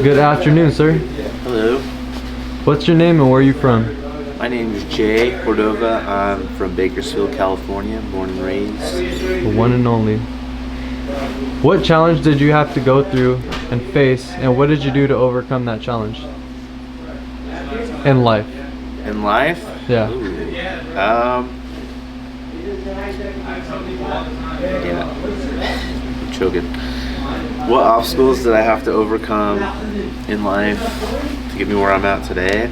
Good afternoon, sir. Hello. What's your name and where are you from? My name is Jay Cordova. I'm from Bakersfield, California, born and raised. The one and only. What challenge did you have to go through and face, and what did you do to overcome that challenge? In life. In life? Yeah. I'm choking. What obstacles did I have to overcome in life to get me where I'm at today?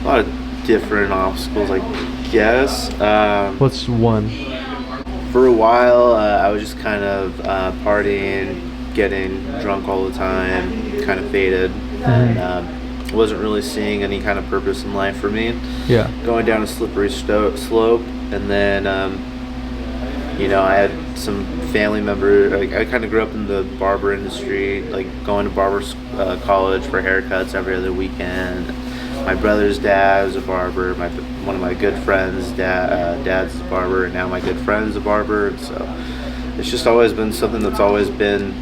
A lot of different obstacles, I guess. What's one? For a while, I was just kind of partying, getting drunk all the time, kind of faded, and wasn't really seeing any kind of purpose in life for me. Yeah. Going down a slippery slope, and then, I had some family members. I kind of grew up in the barber industry, like going to barber college for haircuts every other weekend. My brother's dad is a barber. One of my good friends' dad's a barber, and now my good friend's a barber. And so it's just always been something that's always been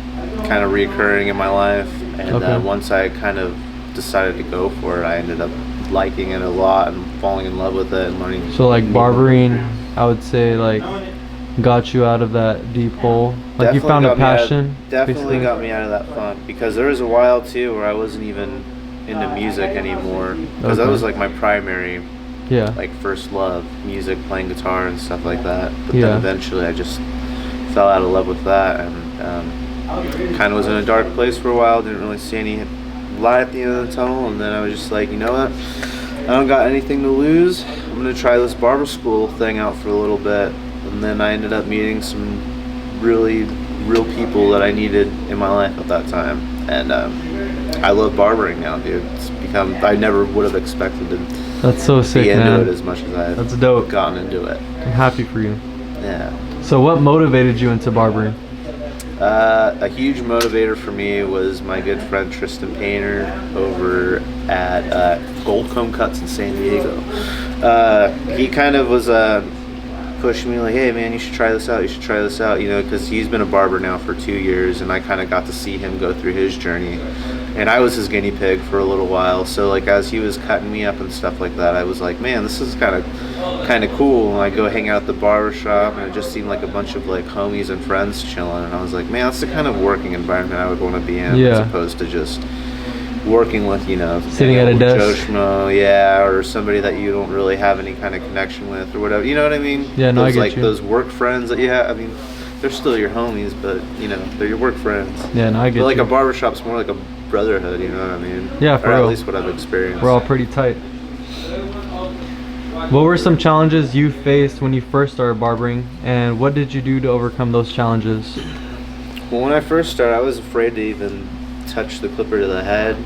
kind of reoccurring in my life. And once I kind of decided to go for it, I ended up liking it a lot and falling in love with it and learning. So like barbering, I would say like got you out of that deep hole. Like you found a passion. Definitely got me out of that funk, because there was a while too where I wasn't even into music anymore, because that was like my primary like first love, music, playing guitar and stuff like that. But then eventually I just fell out of love with that, and kind of was in a dark place for a while, didn't really see any light at the end of the tunnel, and then I was just like, you know what, I don't got anything to lose, I'm gonna try this barber school thing out for a little bit. And then I ended up meeting some really real people that I needed in my life at that time, and I love barbering now, dude. It's become, I never would have expected to That's so sick, be into man. it as much as I've That's dope. gotten into it. I'm happy for you. Yeah. So what motivated you into barbering? A huge motivator for me was my good friend Tristan Painter over at Goldcomb Cuts in San Diego. He kind of was pushing me like, hey man, you should try this out, because he's been a barber now for 2 years, and I kind of got to see him go through his journey, and I was his guinea pig for a little while. So like as he was cutting me up and stuff like that, I was like, man, this is kind of cool. And I go hang out at the barber shop, and it just seemed like a bunch of like homies and friends chilling, and I was like, man, that's the kind of working environment I would want to be in, as opposed to just working with, sitting at a desk, Joe Schmo, or somebody that you don't really have any kind of connection with or whatever, you know what I mean? Yeah, no, I get you. Those work friends that you have, I mean, they're still your homies, but they're your work friends. Yeah, no, I get but like you. a barbershop's more like a brotherhood, you know what I mean? Yeah, for or real. at least what I've experienced. We're all pretty tight. What were some challenges you faced when you first started barbering, and what did you do to overcome those challenges? Well, when I first started, I was afraid to even touch the clipper to the head.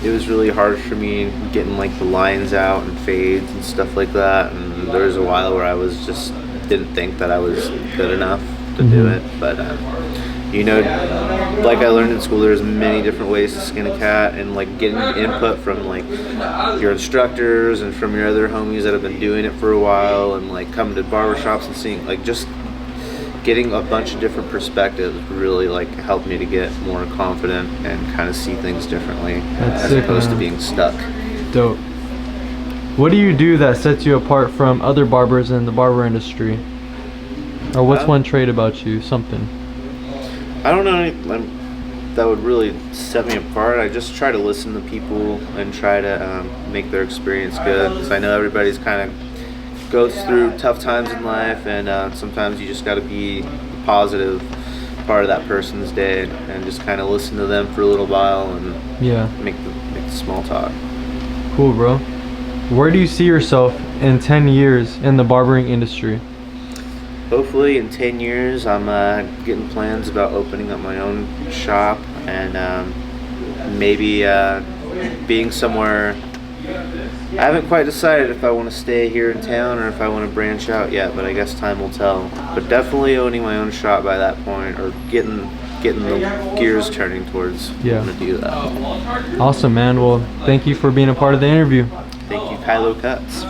It was really hard for me getting like the lines out and fades and stuff like that, and there was a while where I was just didn't think that I was good enough to do it. But like I learned in school, there's many different ways to skin a cat, and like getting input from like your instructors and from your other homies that have been doing it for a while, and like coming to barbershops and seeing like just getting a bunch of different perspectives really like helped me to get more confident and kind of see things differently. That's as sick, opposed man. to being stuck. Dope. What do you do that sets you apart from other barbers in the barber industry? Or what's one trait about you? Something. I don't know that would really set me apart. I just try to listen to people and try to make their experience good, because I know everybody's kind of goes through tough times in life, and sometimes you just got to be the positive part of that person's day and just kind of listen to them for a little while and make the small talk. Cool, bro. Where do you see yourself in 10 years in the barbering industry? Hopefully in 10 years I'm getting plans about opening up my own shop, and maybe being somewhere. I haven't quite decided if I want to stay here in town or if I want to branch out yet, but I guess time will tell. But definitely owning my own shop by that point, or getting the gears turning towards wanting to do that. Awesome, man. Well, thank you for being a part of the interview. Thank you, Kylo Cuts.